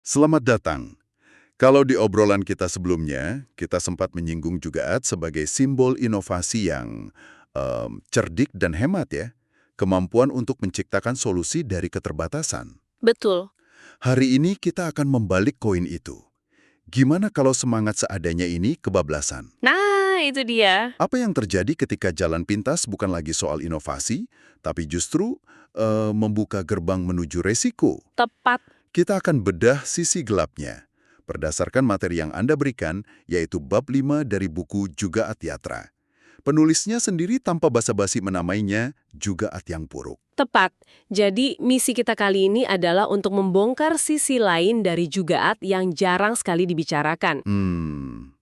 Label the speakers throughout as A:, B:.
A: Selamat datang. Kalau di obrolan kita sebelumnya, kita sempat menyinggung jugaat sebagai simbol inovasi yang cerdik dan hemat ya. Kemampuan untuk menciptakan solusi dari keterbatasan.
B: Betul.
A: Hari ini kita akan membalik koin itu. Gimana kalau semangat seadanya ini kebablasan?
B: Nah, itu dia.
A: Apa yang terjadi ketika jalan pintas bukan lagi soal inovasi, tapi justru membuka gerbang menuju resiko?
B: Tepat.
A: Kita akan bedah sisi gelapnya, berdasarkan materi yang Anda berikan, yaitu bab 5 dari buku Juga Atyatra. Penulisnya sendiri tanpa basa-basi menamainya Juga Atyang Puruk.
B: Tepat. Jadi, misi kita kali ini adalah untuk membongkar sisi lain dari jugaat yang jarang sekali dibicarakan.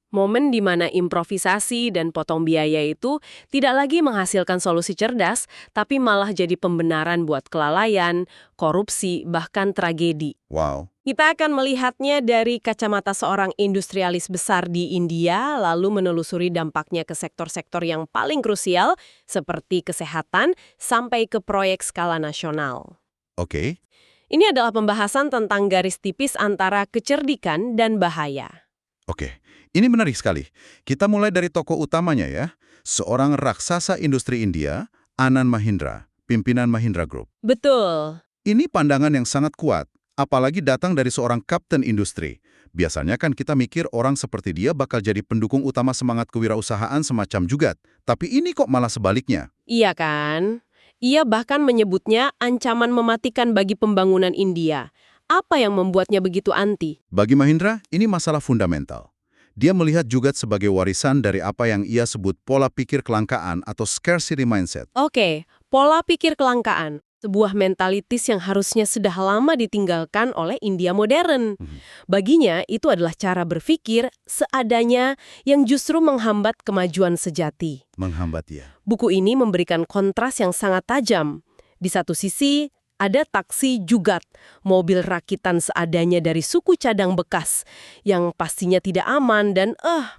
B: Momen di mana improvisasi dan potong biaya itu tidak lagi menghasilkan solusi cerdas, tapi malah jadi pembenaran buat kelalaian, korupsi, bahkan tragedi.
A: Wow,
B: Kita akan melihatnya dari kacamata seorang industrialis besar di India, lalu menelusuri dampaknya ke sektor-sektor yang paling krusial, seperti kesehatan, sampai ke proyek skala nasional.
A: oke.
B: Ini adalah pembahasan tentang garis tipis antara kecerdikan dan bahaya.
A: Oke, ini menarik sekali. Kita mulai dari tokoh utamanya ya. Seorang raksasa industri India, Anand Mahindra, pimpinan Mahindra Group.
B: Betul.
A: Ini pandangan yang sangat kuat, apalagi datang dari seorang kapten industri. Biasanya kan kita mikir orang seperti dia bakal jadi pendukung utama semangat kewirausahaan semacam Jugat. Tapi ini kok malah sebaliknya.
B: Iya kan? Ia bahkan menyebutnya ancaman mematikan bagi pembangunan India. Apa yang membuatnya begitu anti?
A: Bagi Mahindra, ini masalah fundamental. Dia melihat Jugat sebagai warisan dari apa yang ia sebut pola pikir kelangkaan atau scarcity mindset.
B: Oke, pola pikir kelangkaan. Sebuah mentalitis yang harusnya sudah lama ditinggalkan oleh India modern. Baginya, itu adalah cara berpikir seadanya yang justru menghambat kemajuan sejati.
A: Menghambat dia.
B: Buku ini memberikan kontras yang sangat tajam. Di satu sisi, ada taksi Jugat, mobil rakitan seadanya dari suku cadang bekas, yang pastinya tidak aman dan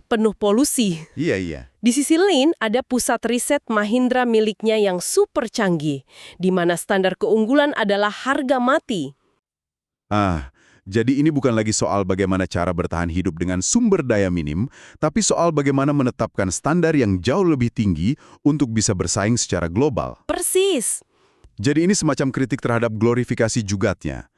B: penuh polusi.
A: Iya, iya.
B: Di sisi lain, ada pusat riset Mahindra miliknya yang super canggih, di mana standar keunggulan adalah harga mati.
A: Jadi ini bukan lagi soal bagaimana cara bertahan hidup dengan sumber daya minim, tapi soal bagaimana menetapkan standar yang jauh lebih tinggi untuk bisa bersaing secara global.
B: Persis.
A: Jadi ini semacam kritik terhadap glorifikasi jugatnya.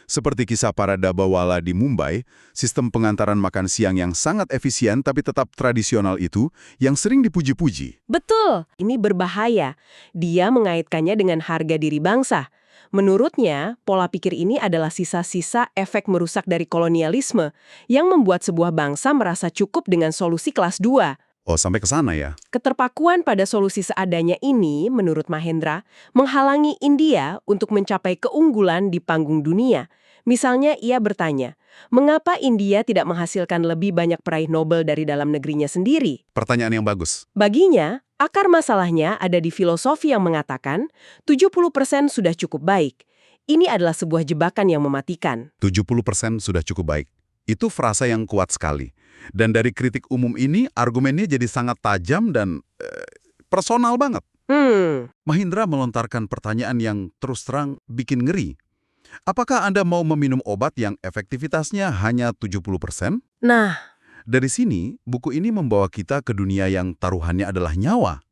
A: Seperti kisah para dabawala di Mumbai, sistem pengantaran makan siang yang sangat efisien tapi tetap tradisional itu yang sering dipuji-puji.
B: Betul, ini berbahaya. Dia mengaitkannya dengan harga diri bangsa. Menurutnya, pola pikir ini adalah sisa-sisa efek merusak dari kolonialisme yang membuat sebuah bangsa merasa cukup dengan solusi kelas 2.
A: Oh, sampai ke sana ya?
B: Keterpakuan pada solusi seadanya ini, menurut Mahendra, menghalangi India untuk mencapai keunggulan di panggung dunia. Misalnya ia bertanya, mengapa India tidak menghasilkan lebih banyak peraih Nobel dari dalam negerinya sendiri?
A: Pertanyaan yang bagus.
B: Baginya, akar masalahnya ada di filosofi yang mengatakan 70% sudah cukup baik. Ini adalah sebuah jebakan yang mematikan.
A: 70% sudah cukup baik. Itu frasa yang kuat sekali. Dan dari kritik umum ini, argumennya jadi sangat tajam dan personal banget. Mahindra melontarkan pertanyaan yang terus terang bikin ngeri. Apakah Anda mau meminum obat yang efektivitasnya hanya 70%?
B: Nah,
A: Dari sini, buku ini membawa kita ke dunia yang taruhannya adalah nyawa.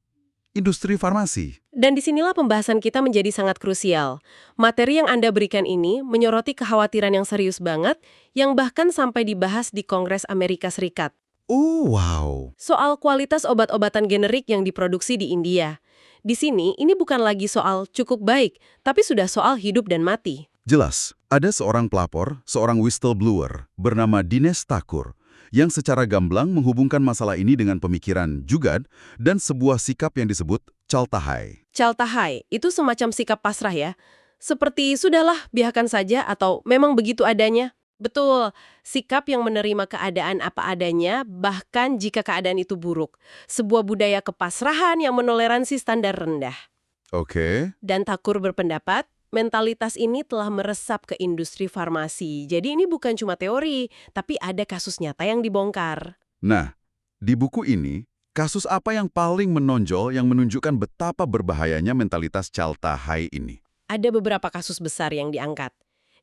A: Industri farmasi.
B: dan disinilah pembahasan kita menjadi sangat krusial. Materi yang Anda berikan ini menyoroti kekhawatiran yang serius banget, yang bahkan sampai dibahas di Kongres Amerika Serikat.
A: Oh, wow.
B: Soal kualitas obat-obatan generik yang diproduksi di India. Di sini, ini bukan lagi soal cukup baik, tapi sudah soal hidup dan mati.
A: Jelas, ada seorang pelapor, seorang whistleblower, bernama Dinesh Thakur, yang secara gamblang menghubungkan masalah ini dengan pemikiran Jugad dan sebuah sikap yang disebut Chaltahai.
B: Chaltahai, itu semacam sikap pasrah ya. Seperti sudahlah, biarkan saja atau memang begitu adanya. Betul, sikap yang menerima keadaan apa adanya, bahkan jika keadaan itu buruk. Sebuah budaya kepasrahan yang menoleransi standar rendah.
A: Oke.
B: Dan Thakur berpendapat, mentalitas ini telah meresap ke industri farmasi. Jadi ini bukan cuma teori, tapi ada kasus nyata yang dibongkar.
A: Nah, di buku ini, kasus apa yang paling menonjol yang menunjukkan betapa berbahayanya mentalitas Chaltahai ini?
B: Ada beberapa kasus besar yang diangkat.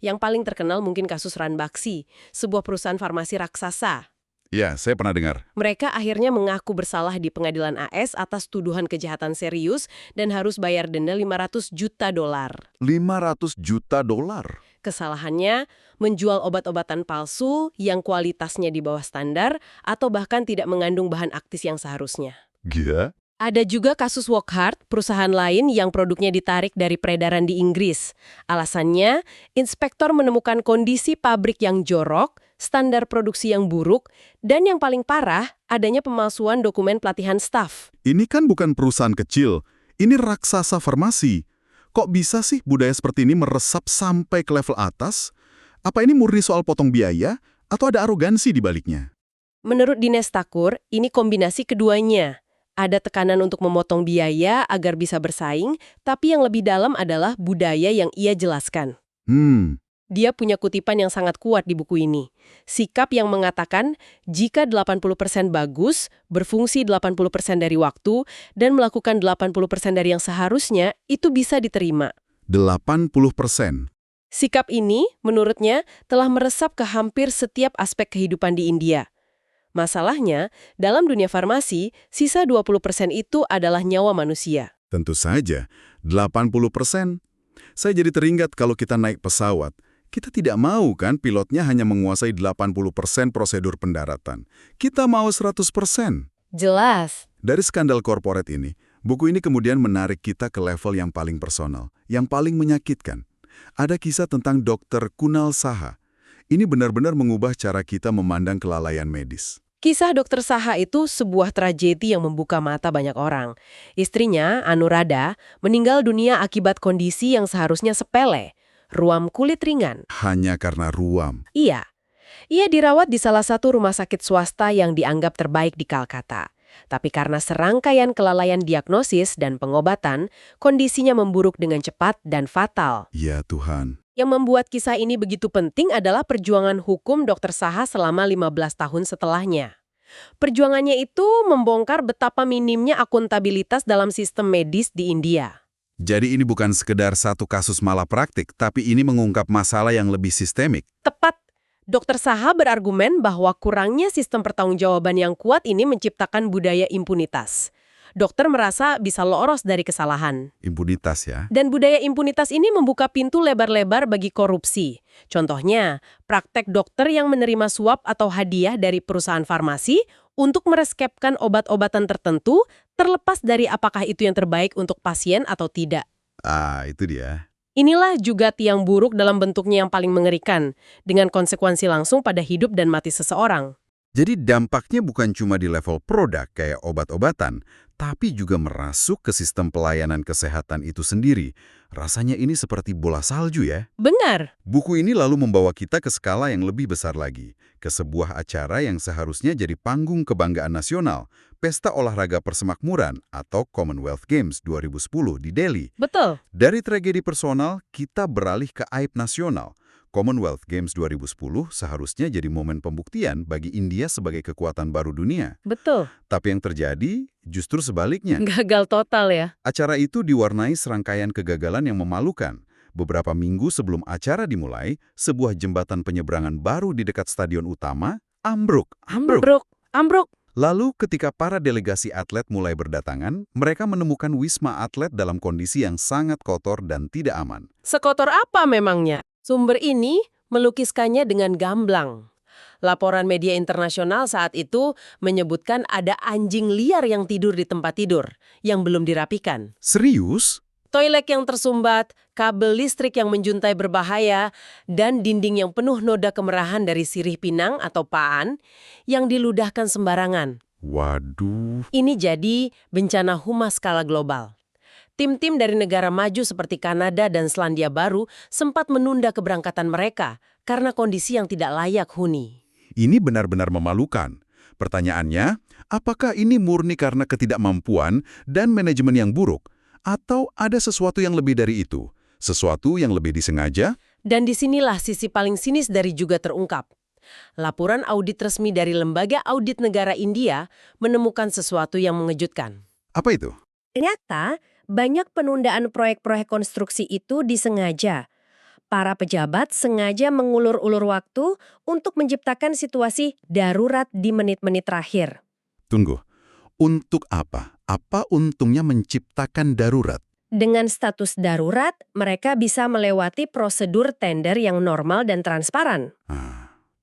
B: Yang paling terkenal mungkin kasus Ranbaxy, sebuah perusahaan farmasi raksasa.
A: Ya, saya pernah dengar.
B: Mereka akhirnya mengaku bersalah di pengadilan AS atas tuduhan kejahatan serius dan harus bayar denda $500 juta.
A: $500 juta?
B: Kesalahannya, menjual obat-obatan palsu yang kualitasnya di bawah standar atau bahkan tidak mengandung bahan aktif yang seharusnya.
A: Gila.
B: Ada juga kasus Wockhardt, perusahaan lain yang produknya ditarik dari peredaran di Inggris. Alasannya, inspektor menemukan kondisi pabrik yang jorok, standar produksi yang buruk, dan yang paling parah, adanya pemalsuan dokumen pelatihan staf.
A: Ini kan bukan perusahaan kecil, ini raksasa farmasi. Kok bisa sih budaya seperti ini meresap sampai ke level atas? Apa ini murni soal potong biaya, atau ada arogansi di baliknya?
B: Menurut Dinesh Thakur, ini kombinasi keduanya. Ada tekanan untuk memotong biaya agar bisa bersaing, tapi yang lebih dalam adalah budaya yang ia jelaskan. Dia punya kutipan yang sangat kuat di buku ini. Sikap yang mengatakan, jika 80% bagus, berfungsi 80% dari waktu, dan melakukan 80% dari yang seharusnya, itu bisa diterima.
A: 80%?
B: Sikap ini, menurutnya, telah meresap ke hampir setiap aspek kehidupan di India. Masalahnya, dalam dunia farmasi, sisa 20% itu adalah nyawa manusia.
A: Tentu saja, 80%. Saya jadi teringat kalau kita naik pesawat. Kita tidak mau kan pilotnya hanya menguasai 80% prosedur pendaratan. Kita mau 100%.
B: Jelas.
A: Dari skandal korporat ini, buku ini kemudian menarik kita ke level yang paling personal, yang paling menyakitkan. Ada kisah tentang Dr. Kunal Saha. Ini benar-benar mengubah cara kita memandang kelalaian medis.
B: Kisah Dr. Saha itu sebuah tragedi yang membuka mata banyak orang. Istrinya, Anuradha, meninggal dunia akibat kondisi yang seharusnya sepele, ruam kulit ringan.
A: Hanya karena ruam?
B: Iya. Ia dirawat di salah satu rumah sakit swasta yang dianggap terbaik di Kalkata. Tapi karena serangkaian kelalaian diagnosis dan pengobatan, kondisinya memburuk dengan cepat dan fatal.
A: Ya Tuhan.
B: Yang membuat kisah ini begitu penting adalah perjuangan hukum Dr. Saha selama 15 tahun setelahnya. Perjuangannya itu membongkar betapa minimnya akuntabilitas dalam sistem medis di India.
A: Jadi ini bukan sekedar satu kasus malapraktik, tapi ini mengungkap masalah yang lebih sistemik.
B: Tepat. Dr. Saha berargumen bahwa kurangnya sistem pertanggungjawaban yang kuat ini menciptakan budaya impunitas. Dokter merasa bisa lolos dari kesalahan.
A: Impunitas ya?
B: Dan budaya impunitas ini membuka pintu lebar-lebar bagi korupsi. Contohnya, praktek dokter yang menerima suap atau hadiah dari perusahaan farmasi untuk mereskepkan obat-obatan tertentu, terlepas dari apakah itu yang terbaik untuk pasien atau tidak.
A: Itu dia.
B: Inilah juga tiang buruk dalam bentuknya yang paling mengerikan, dengan konsekuensi langsung pada hidup dan mati seseorang.
A: Jadi dampaknya bukan cuma di level produk kayak obat-obatan, tapi juga merasuk ke sistem pelayanan kesehatan itu sendiri. Rasanya ini seperti bola salju ya.
B: Benar.
A: Buku ini lalu membawa kita ke skala yang lebih besar lagi, ke sebuah acara yang seharusnya jadi panggung kebanggaan nasional, Pesta Olahraga Persemakmuran atau Commonwealth Games 2010 di Delhi.
B: Betul.
A: Dari tragedi personal, kita beralih ke aib nasional. Commonwealth Games 2010 seharusnya jadi momen pembuktian bagi India sebagai kekuatan baru dunia.
B: Betul.
A: Tapi yang terjadi justru sebaliknya.
B: Gagal total ya.
A: Acara itu diwarnai serangkaian kegagalan yang memalukan. Beberapa minggu sebelum acara dimulai, sebuah jembatan penyeberangan baru di dekat stadion utama ambruk. Lalu ketika para delegasi atlet mulai berdatangan, mereka menemukan wisma atlet dalam kondisi yang sangat kotor dan tidak aman.
B: Sekotor apa memangnya? Sumber ini melukiskannya dengan gamblang. Laporan media internasional saat itu menyebutkan ada anjing liar yang tidur di tempat tidur, yang belum dirapikan.
A: Serius?
B: Toilet yang tersumbat, kabel listrik yang menjuntai berbahaya, dan dinding yang penuh noda kemerahan dari sirih pinang atau paan yang diludahkan sembarangan.
A: Waduh.
B: Ini jadi bencana humas skala global. Tim-tim dari negara maju seperti Kanada dan Selandia Baru sempat menunda keberangkatan mereka karena kondisi yang tidak layak huni.
A: Ini benar-benar memalukan. Pertanyaannya, apakah ini murni karena ketidakmampuan dan manajemen yang buruk? Atau ada sesuatu yang lebih dari itu? Sesuatu yang lebih disengaja?
B: Dan disinilah sisi paling sinis dari juga terungkap. Laporan audit resmi dari Lembaga Audit Negara India menemukan sesuatu yang mengejutkan.
A: Apa itu?
C: Ternyata, banyak penundaan proyek-proyek konstruksi itu disengaja.
B: para pejabat sengaja mengulur-ulur waktu untuk menciptakan situasi darurat di menit-menit terakhir.
A: Tunggu, untuk apa? Apa untungnya menciptakan darurat?
B: Dengan status darurat, mereka bisa melewati prosedur tender yang normal dan transparan.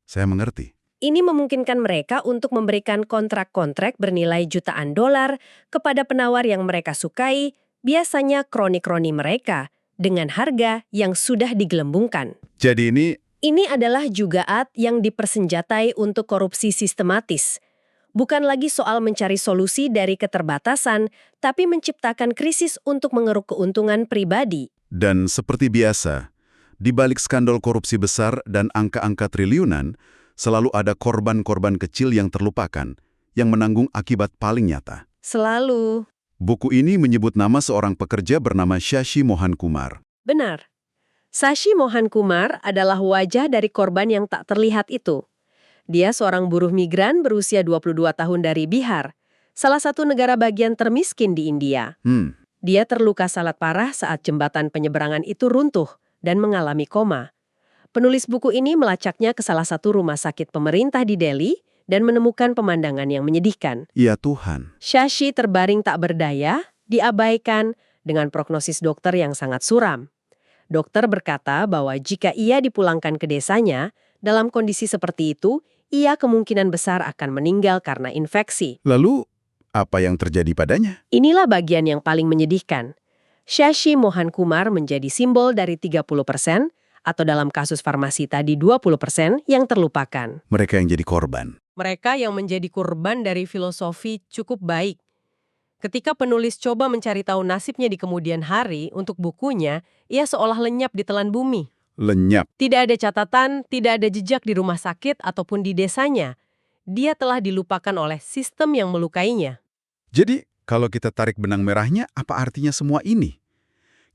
A: Saya mengerti.
B: Ini memungkinkan mereka untuk memberikan kontrak-kontrak bernilai jutaan dolar kepada penawar yang mereka sukai, biasanya kroni-kroni mereka, dengan harga yang sudah digelembungkan.
A: Jadi
B: Ini adalah jugaat yang dipersenjatai untuk korupsi sistematis. Bukan lagi soal mencari solusi dari keterbatasan, tapi menciptakan krisis untuk mengeruk keuntungan pribadi.
A: Dan seperti biasa, di balik skandal korupsi besar dan angka-angka triliunan, selalu ada korban-korban kecil yang terlupakan, yang menanggung akibat paling nyata.
B: Selalu.
A: Buku ini menyebut nama seorang pekerja bernama Shashi Mohan Kumar.
B: Benar. Shashi Mohan Kumar adalah wajah dari korban yang tak terlihat itu. Dia seorang buruh migran berusia 22 tahun dari Bihar, salah satu negara bagian termiskin di India. Dia terluka sangat parah saat jembatan penyeberangan itu runtuh dan mengalami koma. Penulis buku ini melacaknya ke salah satu rumah sakit pemerintah di Delhi dan menemukan pemandangan yang menyedihkan.
A: Ya Tuhan.
B: Shashi terbaring tak berdaya, diabaikan dengan prognosis dokter yang sangat suram. Dokter berkata bahwa jika ia dipulangkan ke desanya, dalam kondisi seperti itu, ia kemungkinan besar akan meninggal karena infeksi.
A: Lalu, apa yang terjadi padanya?
B: Inilah bagian yang paling menyedihkan. Shashi Mohan Kumar menjadi simbol dari 30%, atau dalam kasus farmasi tadi 20% yang terlupakan.
A: Mereka yang jadi korban.
B: Mereka yang menjadi korban dari filosofi cukup baik. Ketika penulis coba mencari tahu nasibnya di kemudian hari untuk bukunya, ia seolah lenyap di telan bumi.
A: Lenyap.
B: Tidak ada catatan, tidak ada jejak di rumah sakit ataupun di desanya. Dia telah dilupakan oleh sistem yang melukainya.
A: Jadi, kalau kita tarik benang merahnya, apa artinya semua ini?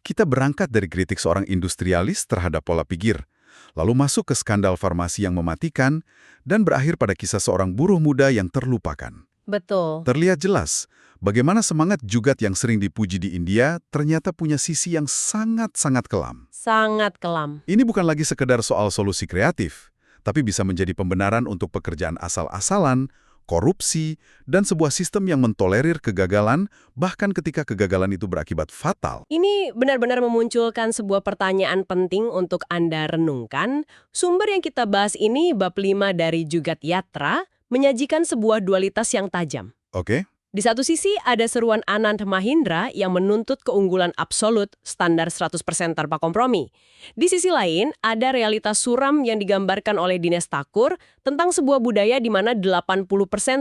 A: Kita berangkat dari kritik seorang industrialis terhadap pola pikir, lalu masuk ke skandal farmasi yang mematikan, dan berakhir pada kisah seorang buruh muda yang terlupakan.
B: Betul.
A: Terlihat jelas bagaimana semangat jugat yang sering dipuji di India ternyata punya sisi yang sangat-sangat kelam.
B: Sangat kelam.
A: Ini bukan lagi sekedar soal solusi kreatif, tapi bisa menjadi pembenaran untuk pekerjaan asal-asalan, korupsi, dan sebuah sistem yang mentolerir kegagalan, bahkan ketika kegagalan itu berakibat fatal.
B: Ini benar-benar memunculkan sebuah pertanyaan penting untuk Anda renungkan. Sumber yang kita bahas ini, bab 5 dari Jugat Yatra, menyajikan sebuah dualitas yang tajam.
A: Oke?
B: Di satu sisi, ada seruan Anand Mahindra yang menuntut keunggulan absolut, standar 100% tanpa kompromi. Di sisi lain, ada realitas suram yang digambarkan oleh Dinesh Thakur tentang sebuah budaya di mana 80%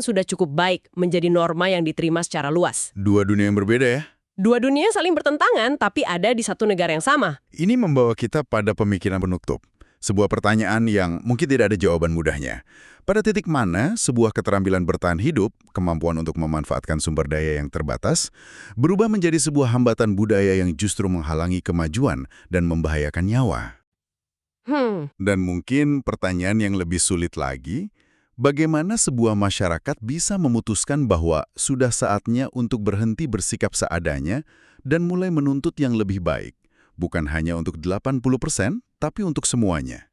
B: sudah cukup baik menjadi norma yang diterima secara luas.
A: Dua dunia yang berbeda ya?
B: Dua dunia saling bertentangan, tapi ada di satu negara yang sama.
A: Ini membawa kita pada pemikiran penutup. Sebuah pertanyaan yang mungkin tidak ada jawaban mudahnya. Pada titik mana sebuah keterampilan bertahan hidup, kemampuan untuk memanfaatkan sumber daya yang terbatas, berubah menjadi sebuah hambatan budaya yang justru menghalangi kemajuan dan membahayakan nyawa? Dan mungkin pertanyaan yang lebih sulit lagi, bagaimana sebuah masyarakat bisa memutuskan bahwa sudah saatnya untuk berhenti bersikap seadanya dan mulai menuntut yang lebih baik, bukan hanya untuk 80%, tapi untuk semuanya?